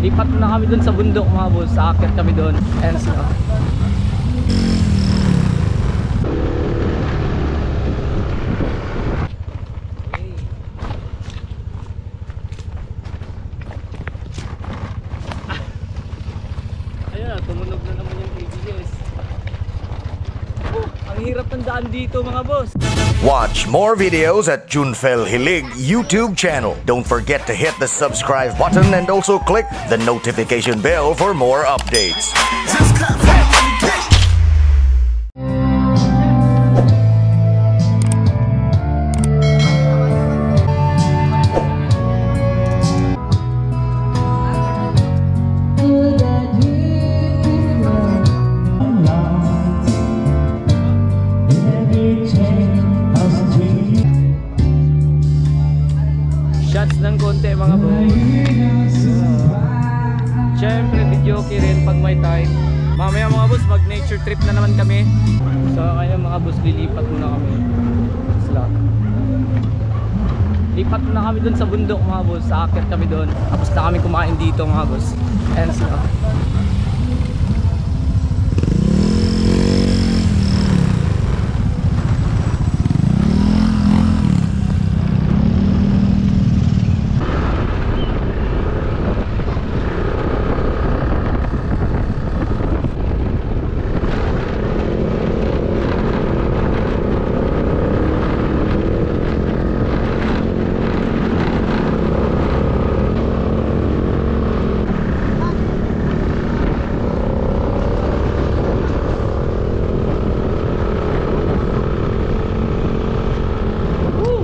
Lipat na kami dun sa bundok mga boss. Aakyat kami dun. Ayan sila. Ayan, tumunog na naman yung ABS. Ang hirap ng daan dito mga boss. Watch more videos at Junfel Hilig YouTube channel. Don't forget to hit the subscribe button and also click the notification bell for more updates. Shots ng konti mga boss. Siyempre videoke rin pag may time. Mamaya mga boss mag nature trip na naman kami. So kaya mga boss lilipat muna kami. Lipat muna kami dun sa bundok mga boss. Aakyat kami dun. Tapos na kami kumain dito mga boss. Ayan sila.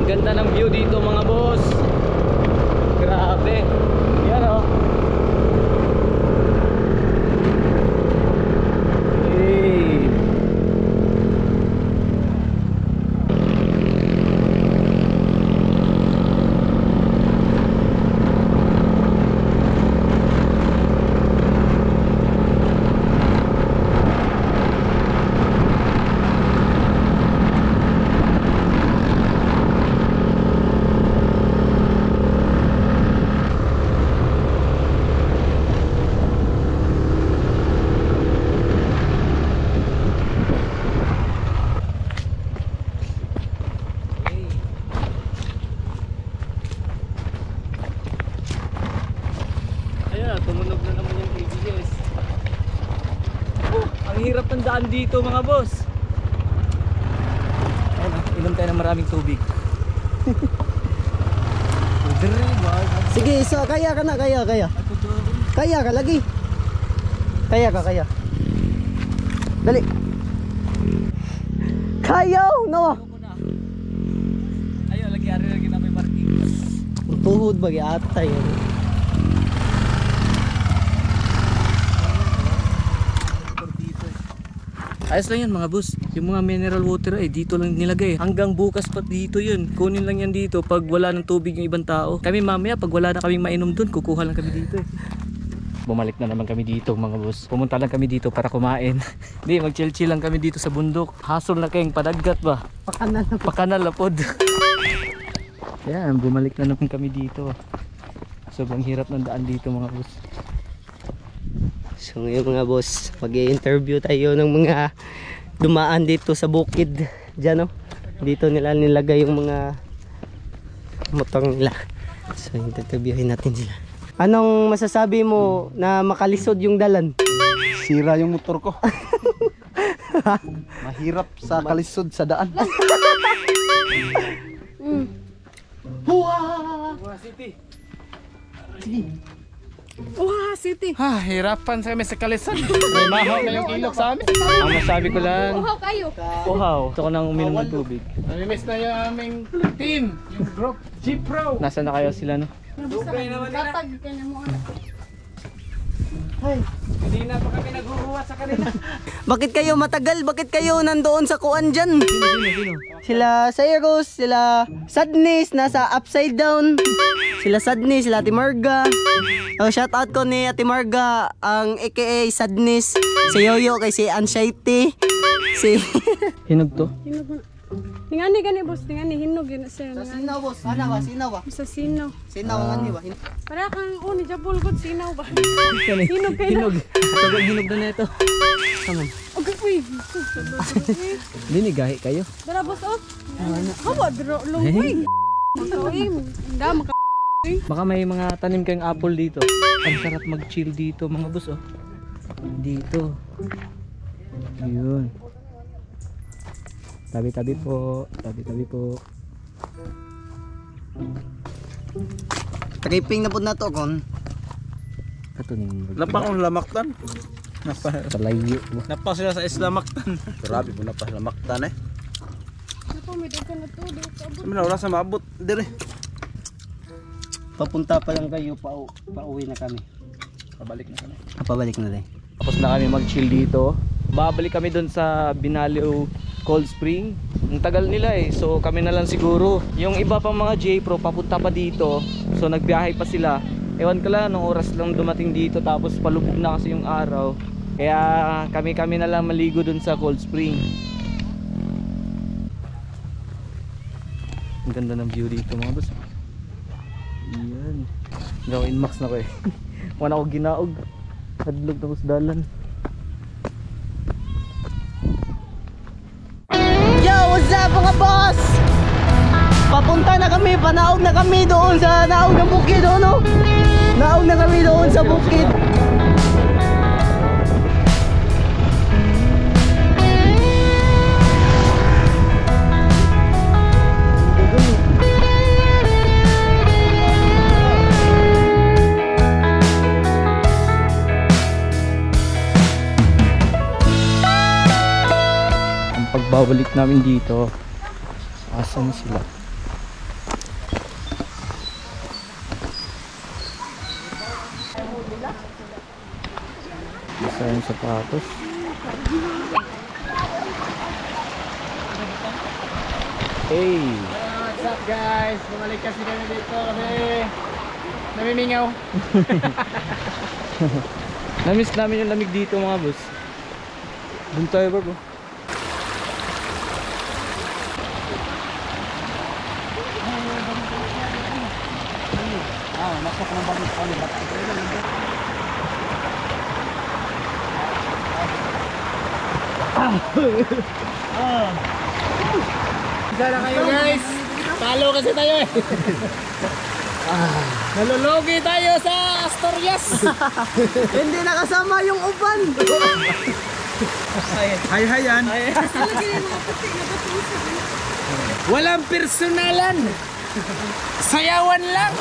Ganda ng view dito mga boss. Grabe. Yan o. Hey. Tumunog na naman yung ABS. Ang hirap ng daan dito mga boss. Ayun, inom tayo ng maraming tubig. Sige, isa, kaya ka na, kaya. Kaya ka lagi. Kaya. Dali. Kaya, no. Ayun, lagi na may parking. Tuhod bagi atay. Ayos lang yan mga boss. Yung mga mineral water ay dito lang nilagay. Hanggang bukas pa dito yun. Kunin lang yan dito pag wala ng tubig yung ibang tao. Kami mamaya pag wala na kaming mainom dun, kukuha lang kami dito eh. Bumalik na naman kami dito mga boss. Pumunta lang kami dito para kumain. Hindi, mag chill lang kami dito sa bundok. Hasol na kayong padagat ba? Pakanal na pod. Yan, bumalik na naman kami dito. Sobrang hirap ng daan dito mga boss. So ngayon mga boss, mag-i-interview tayo ng mga dumaan dito sa bukid. Diyan, no? Dito nila nilagay yung mga motor nila. So interviewin natin sila. Anong masasabi mo na makalisod yung dalan? Sira yung motor ko. Mahirap sa kalisod sa daan. City. Hirapan sa kami sa kalisan. May mahaw na yung ilog sa amin. Ang masabi ko lang, Uhaw kayo. uhaw. Gusto ko nang uminom ng tubig. Namimiss na yung aming team, yung group, G-Pro. Nasaan na kayo sila no? Kapag ka na mo. Hindi na pa kami naghuhuwa sa kanila. Bakit kayo matagal? Bakit kayo nandoon sa kuan dyan? Sino? Sila Cyrus, sila Sadness, nasa upside down. Sila Sadness, sila Ate Marga. Oh, shout out ko ni Ate Marga, ang aka Sadness. Si Yoyo kay si Anxiety. Si Hinog to? Tingani gani boss, tingani hinog yun sir. Sa sinaw boss, ana ba? Sinaw ba? Sa sinaw. Sinaw ang ani ba? Para kang ni jabol gud sinaw ba? Hinog kayo. Hinog. Tagal hinog na nito. Tama. Okay, uy. Dinigahi kayo. Dara boss oh. Hawa dro longoy. Makaoy, da maka. Baka may mga tanim kayong apple dito. Ang sarap mag-chill dito mga boss oh. Dito. Yun. Tabi-tabi po. Tabi-tabi po. Tripping na pud na to kon. Katuning. Napa kong lamaktan. Sa layo. Napa sila sa islamaktan. Grabe mo napa lamaktan eh. Ako may daghan na to, dito abot. Sabi na wala sa maabot dire. Papunta pa lang kayo, pauwi na kami. Pabalik na kami. Pabalik na din. Tapos na kami mag-chill dito. Babalik kami doon sa Binalio Cold Spring. Ang tagal nila eh. So kami na lang siguro. Yung iba pang mga J-Pro papunta pa dito. So nagbiyahe pa sila. Ewan ko lang, anong oras lang dumating dito. Tapos palubog na kasi yung araw. Kaya kami na lang maligo doon sa Cold Spring. Ang ganda ng view dito mga boss. Yan. Gawin max na ko eh. Wala ako ginaog. Hadlog na kusdalan. Yo, what's up mga boss? Papunta na kami, panaog na kami doon sa naog ng bukid doon, no? Naog na kami doon sa bukid. Pagbabalik namin dito, asan sila? Isa yung sapatos. Hey! What's up guys? Bumalik kasi kami dito kasi namimingaw. Namiss namin yung lamig dito mga boss. Doon tayo bro. Isa na kayo guys. Talo kasi tayo eh. Nalulugi tayo sa Asturias. Hindi nakasama yung uban. Hay-hayan. Walang personalan. Sayawan lang.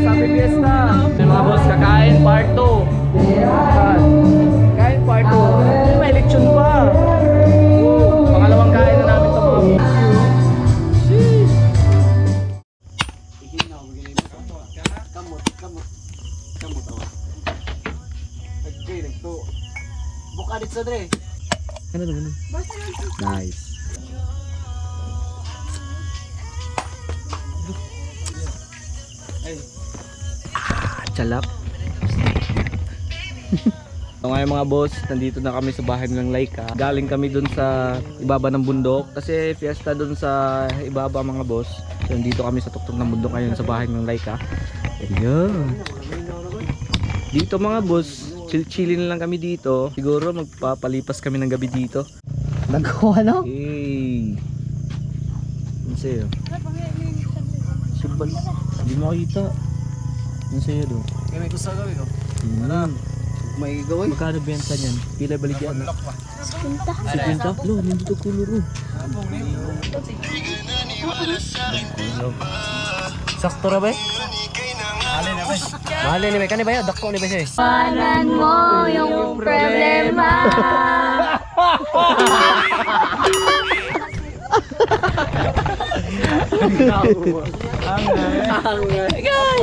Sabi fiesta. Yung mga boss, kakain part 2. Kain part 2. May lechon pa. Pangalawang kain na namin ito mga boss. Buka dito sa dre. Ano naman? Nice. Chalap. So ngayon mga boss, nandito na kami sa bahay ng Laika. Galing kami dun sa ibaba ng bundok kasi fiesta dun sa ibaba mga boss. So nandito kami sa tuktok ng bundok ngayon sa bahay ng Laika. Ayan. Dito mga boss, chill-chillin lang kami dito. Siguro magpapalipas kami ng gabi dito. Nagawa no? Hey. Ano sa'yo? Sibal. Hindi makita. Ano sa'yo doon? Kaya may gusto gawin ko. May gawin. Magkano benta niyan? Pila baligyan na? 50? Lo, nandito kuluro. Sakto ra ba eh? Mahalin ni ba? Kani ba yun? Dako ni ba siya eh? Paran mo yung problema.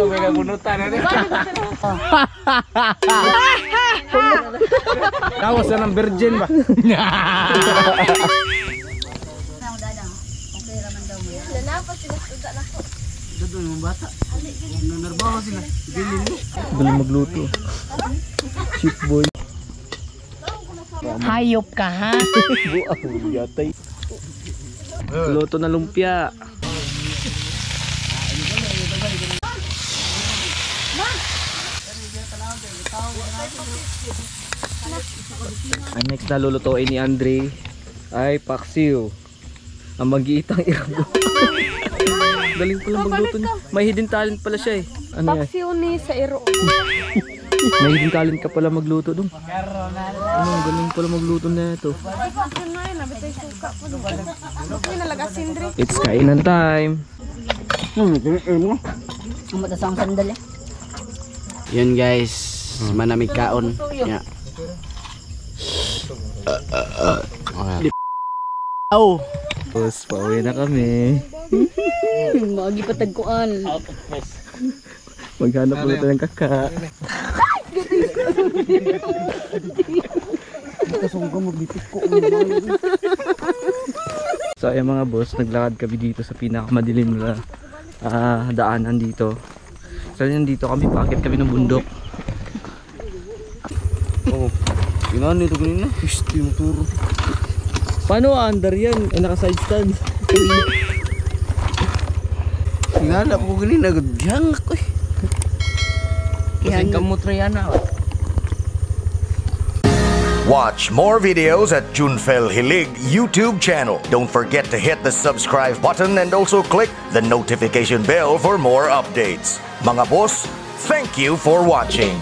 May kabunutan na rin. Tawas na ng virgin ba? Lalapas sila suda na ko. Doon mong bata. Galing magluto. Chip boy. Hayop ka ha? Yatay. Luto na lumpia. Ang next na lulutuin ni Andre ay paksiw. Ang mag-iitang irabo. Galing pala magluto niya. May hidden talent pala siya eh. Ano yan? Paksiw ni sa iro. May hidden talent ka pala magluto dong. Ano, galing pala magluto na ito. It's kainan time. Yun guys, manamig kaon. Yeah. Oh, Tapos pauwi na kami. Magi patagkuan. Maghanap ulit ng kaka. So ayan mga boss, naglakad kami dito sa pinakamadilim na daanan dito. So yan dito kami, paakit kami ng bundok. Oh, yun ito ganun na. History mo turo. Paano under yan? Ay naka-side stand. sinala ko ganun nagdiyang ako eh. Kasi kamutra yan na. Watch more videos at Junfel Hilig YouTube channel. Don't forget to hit the subscribe button and also click the notification bell for more updates. Mga boss, thank you for watching.